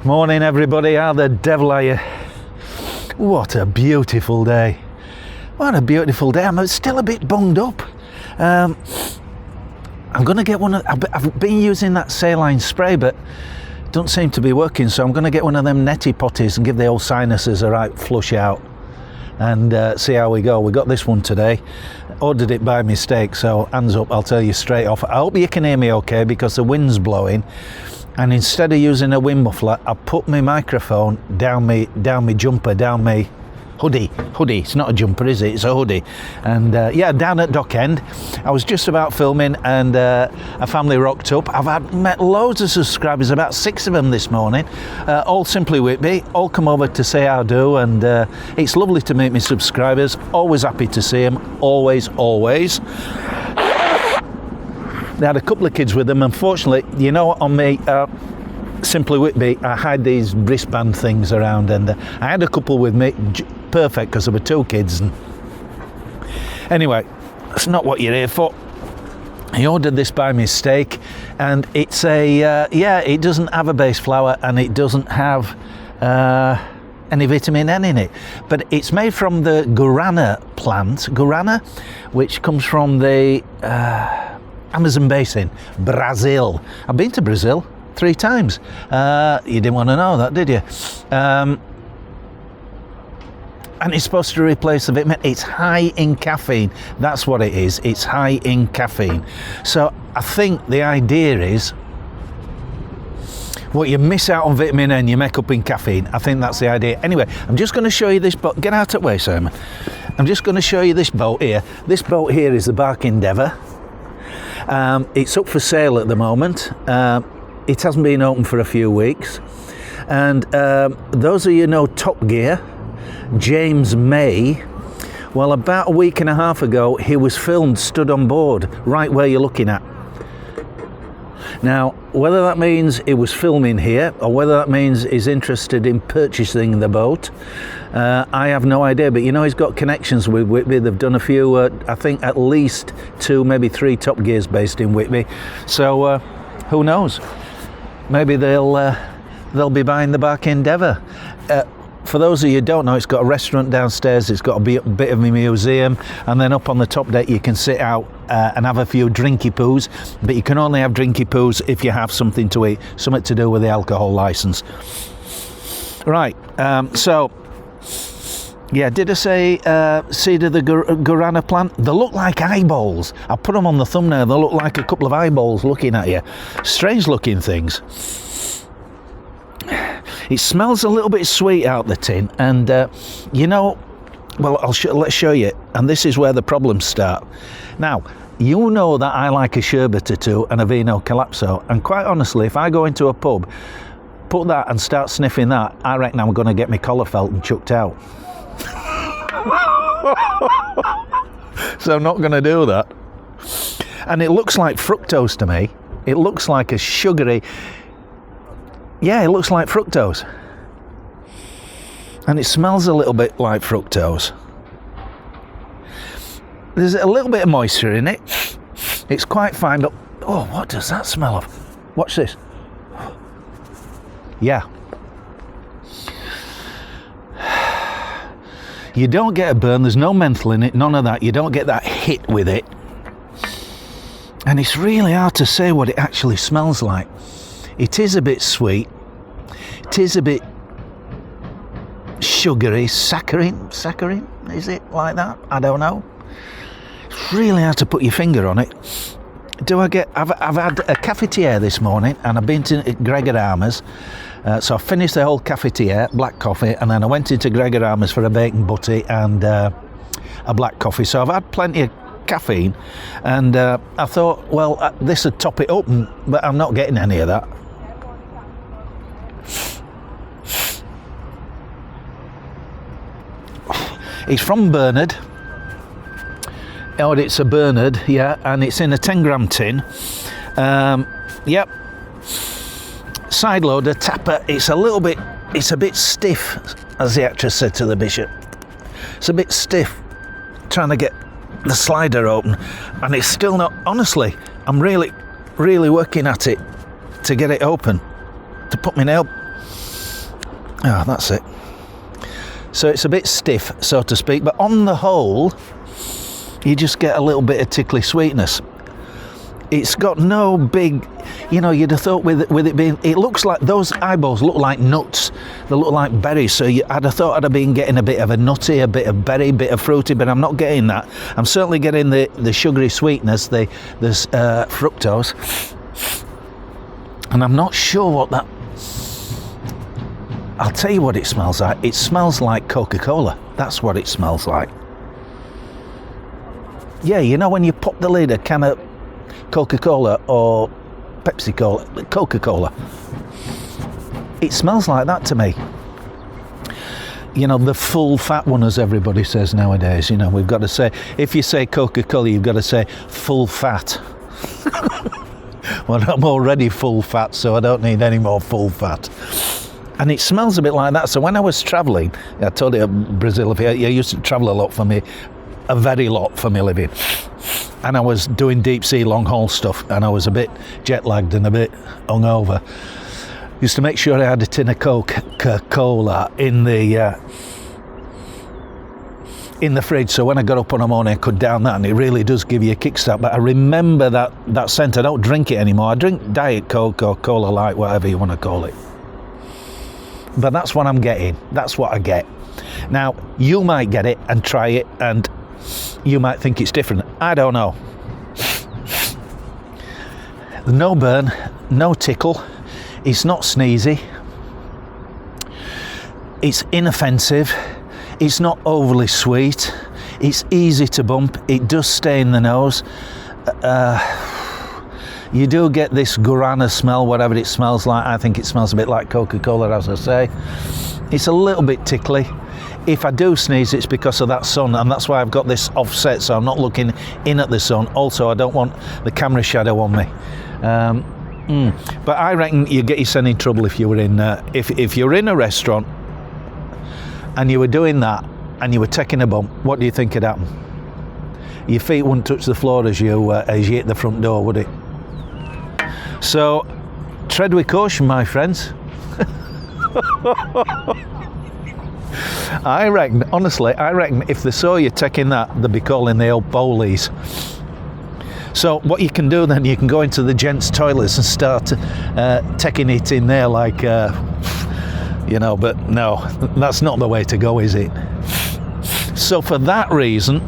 Morning everybody, how the devil are you? What a beautiful day. What a beautiful day. I'm still a bit bunged up. I'm going to get one of, I've been using that saline spray but it doesn't seem to be working, so I'm going to get one of them netty potties and give the old sinuses a right flush out and see how we go. We got this one today. Ordered it by mistake, so hands up, I'll tell you straight off. I hope you can hear me okay because the wind's blowing. And instead of using a wind muffler, I put my microphone down my jumper, down my hoodie. It's not a jumper, is it? It's a hoodie. And yeah, down at Dock End. I was just about filming and a family rocked up. I've met loads of subscribers, about 6 of them this morning, all simply with me, all come over to say how I do, and it's lovely to meet my subscribers. Always happy to see them, always. They had a couple of kids with them. Unfortunately, you know, on me, Simply Whitby, I hide these wristband things around, and I had a couple with me, perfect, because there were 2 kids. And anyway, that's not what you're here for. I ordered this by mistake, and it's a, yeah, it doesn't have a base flower, and it doesn't have any vitamin N in it. But it's made from the Gurana plant, Gurana, which comes from the Amazon basin, Brazil. I've been to Brazil 3 times. You didn't want to know that, did you? And it's supposed to replace the vitamin. It's high in caffeine. That's what it is. It's high in caffeine. So I think the idea is, what you miss out on vitamin N, you make up in caffeine. I think that's the idea. Anyway, I'm just going to show you this boat. Get out of the way, Simon. I'm just going to show you this boat here. This boat here is the Bark Endeavour. It's up for sale at the moment. It hasn't been open for a few weeks. And those of you know Top Gear, James May, well, about a week and a half ago, he was filmed stood on board, right where you're looking at. Now, whether that means he was filming here or whether that means he's interested in purchasing the boat, I have no idea. But you know, he's got connections with Whitby. They've done a few, I think at least 2, maybe 3 Top Gears based in Whitby. So who knows? Maybe they'll be buying the Bark Endeavour. For those of you who don't know, it's got a restaurant downstairs, it's got a bit of a museum, and then up on the top deck you can sit out and have a few drinky poos, but you can only have drinky poos if you have something to eat, something to do with the alcohol licence. Right, so, yeah, did I say seed of the Guarana plant? They look like eyeballs. I put them on the thumbnail, they look like a couple of eyeballs looking at you. Strange looking things. It smells a little bit sweet out the tin, and you know, well, let's show you. And this is where the problems start. Now, you know that I like a sherbet or 2 and a vino collapso, and quite honestly, if I go into a pub, put that and start sniffing that, I reckon I'm going to get my collar felt and chucked out. So I'm not going to do that. And it looks like fructose to me. It looks like a sugary. Yeah, it looks like fructose. And it smells a little bit like fructose. There's a little bit of moisture in it. It's quite fine, but oh, what does that smell of? Watch this. Yeah. You don't get a burn, there's no menthol in it, none of that. You don't get that hit with it. And it's really hard to say what it actually smells like. It is a bit sweet. It is a bit sugary, saccharine, is it like that? I don't know. It's really hard to put your finger on it. I've had a cafetiere this morning, and I've been to Guarana's. So I finished the whole cafetiere, black coffee, and then I went into Guarana's for a bacon butty and a black coffee. So I've had plenty of caffeine, and I thought, well, this would top it up, but I'm not getting any of that. It's from Bernard. Oh, it's a Bernard, yeah, and it's in a 10-gram tin. Yep. Side loader, tapper. It's a bit stiff, as the actress said to the bishop. It's a bit stiff, trying to get the slider open, and it's still not. Honestly, I'm really working at it to get it open, to put my nail. Ah, that's it. So it's a bit stiff, so to speak, but on the whole, you just get a little bit of tickly sweetness. It's got no big, you know, you'd have thought with it being, it looks like, those eyeballs look like nuts, they look like berries, so I'd have thought I'd have been getting a bit of a nutty, a bit of berry, bit of fruity, but I'm not getting that. I'm certainly getting the sugary sweetness, the fructose, and I'm not sure what that, I'll tell you what it smells like. It smells like Coca-Cola. That's what it smells like. Yeah, you know when you pop the lid, a can of Coca-Cola or Pepsi-Cola, Coca-Cola. It smells like that to me. You know, the full fat one, as everybody says nowadays. You know, we've got to say, if you say Coca-Cola, you've got to say full fat. Well, I'm already full fat, so I don't need any more full fat. And it smells a bit like that. So when I was travelling, I told you Brazil, I used to travel a lot for me, a very lot for me living. And I was doing deep sea long haul stuff, and I was a bit jet lagged and a bit hungover. Used to make sure I had a tin of Coca-Cola in the fridge, so when I got up on a morning I could down that, and it really does give you a kickstart. But I remember that scent. I don't drink it anymore. I drink Diet Coke or Cola Light, whatever you want to call it. But that's what I'm getting. That's what I get. Now, you might get it and try it, and you might think it's different. I don't know. No burn, no tickle. It's not sneezy. It's inoffensive. It's not overly sweet. It's easy to bump. It does stay in the nose. You do get this Gurana smell, whatever it smells like. I think it smells a bit like Coca-Cola, as I say. It's a little bit tickly. If I do sneeze, it's because of that sun, and that's why I've got this offset, so I'm not looking in at the sun. Also, I don't want the camera shadow on me. But I reckon you get yourself in trouble if you were in if you're in a restaurant and you were doing that and you were taking a bump. What do you think would happen? Your feet wouldn't touch the floor as you hit the front door, would it? So tread with caution, my friends. I reckon, honestly, if they saw you taking that, they'd be calling the old police. So what you can do then, you can go into the gents' toilets and start taking it in there like, you know, but no, that's not the way to go, is it? So for that reason,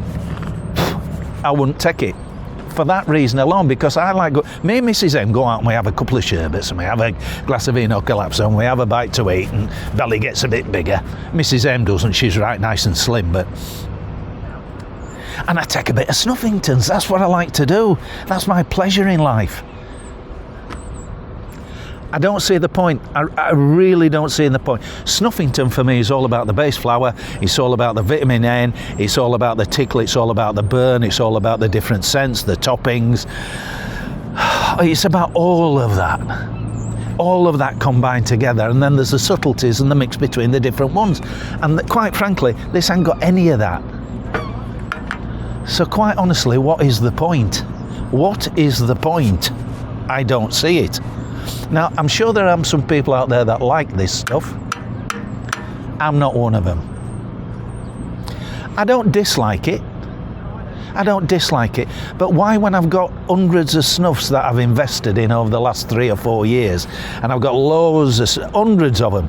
I wouldn't take it. For that reason alone, because I like, me and Mrs M go out and we have a couple of sherbets and we have a glass of vino collapso and we have a bite to eat and belly gets a bit bigger. Mrs M doesn't, she's right nice and slim, but... And I take a bit of Snuffingtons, that's what I like to do. That's my pleasure in life. I don't see the point. I really don't see the point. Snuffington for me is all about the base flower, it's all about the vitamin N, it's all about the tickle, it's all about the burn, it's all about the different scents, the toppings. It's about all of that combined together, and then there's the subtleties and the mix between the different ones. And quite frankly, this ain't got any of that. So quite honestly, what is the point? What is the point? I don't see it. Now, I'm sure there are some people out there that like this stuff. I'm not one of them. I don't dislike it. But why, when I've got hundreds of snuffs that I've invested in over the last 3 or 4 years, and I've got hundreds of them,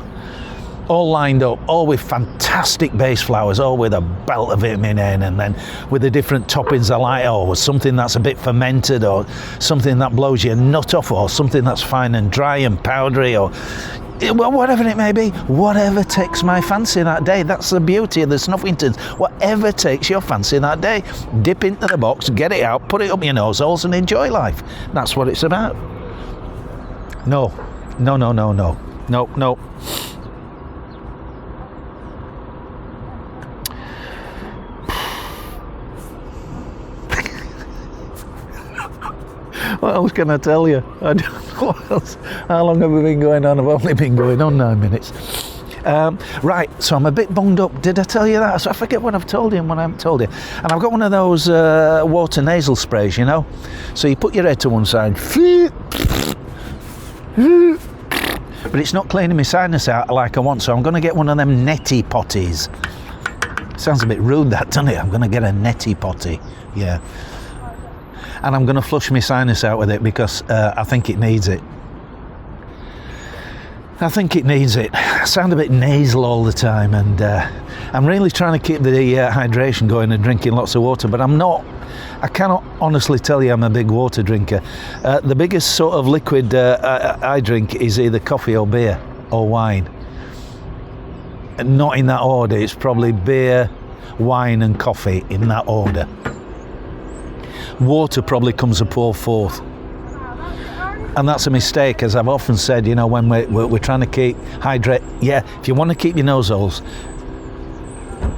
all lined up, all with fantastic base flowers, all with a belt of vitamin N, and then with the different toppings I like, or something that's a bit fermented, or something that blows your nut off, or something that's fine and dry and powdery, or whatever it may be, whatever takes my fancy that day. That's the beauty of the Snuffingtons. Whatever takes your fancy that day, dip into the box, get it out, put it up your nose holes and enjoy life. That's what it's about. No. What else can I tell you? I don't know what else. How long have we been going on? I've only been going on 9 minutes. Right, so I'm a bit bunged up. Did I tell you that? So I forget what I've told you and what I haven't told you. And I've got one of those water nasal sprays, you know? So you put your head to one side, but it's not cleaning my sinus out like I want, so I'm going to get one of them neti potties. Sounds a bit rude, that, doesn't it? I'm going to get a neti potty, yeah. And I'm going to flush my sinus out with it because I think it needs it. I think it needs it. I sound a bit nasal all the time, and I'm really trying to keep the hydration going and drinking lots of water, but I'm not. I cannot honestly tell you I'm a big water drinker. The biggest sort of liquid I drink is either coffee or beer or wine. And not in that order. It's probably beer, wine and coffee in that order. Water probably comes a poor fourth. And that's a mistake, as I've often said, you know, when we're trying to keep hydrate. Yeah, if you want to keep your nose holes,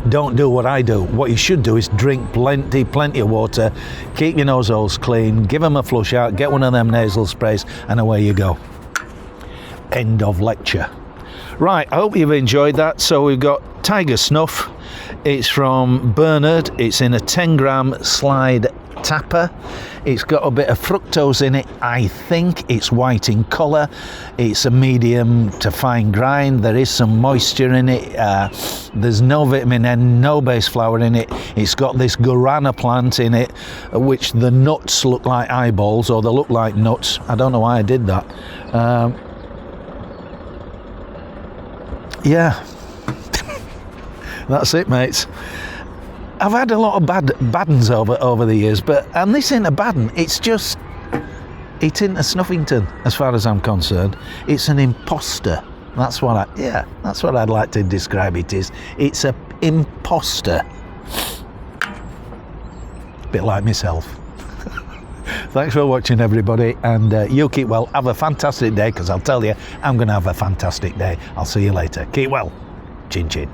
don't do what I do. What you should do is drink plenty of water, keep your nose holes clean, give them a flush out, get one of them nasal sprays, and away you go. End of lecture. Right, I hope you've enjoyed that. So we've got Tiger Snuff. It's from Bernard. It's in a 10-gram slide tapper. It's got a bit of fructose in it. I think it's white in colour. It's a medium to fine grind. There is some moisture in it. There's no vitamin N, no base flour in it. It's got this Gurana plant in it, which the nuts look like eyeballs, or they look like nuts. I don't know why I did that. Yeah. That's it, mates. I've had a lot of bad uns over the years, and this ain't a bad un. It ain't a Snuffington, as far as I'm concerned. It's an imposter. That's what I'd like to describe it as. It's a imposter. Bit like myself. Thanks for watching, everybody, and you keep well. Have a fantastic day, because I'll tell you, I'm going to have a fantastic day. I'll see you later. Keep well. Chin chin.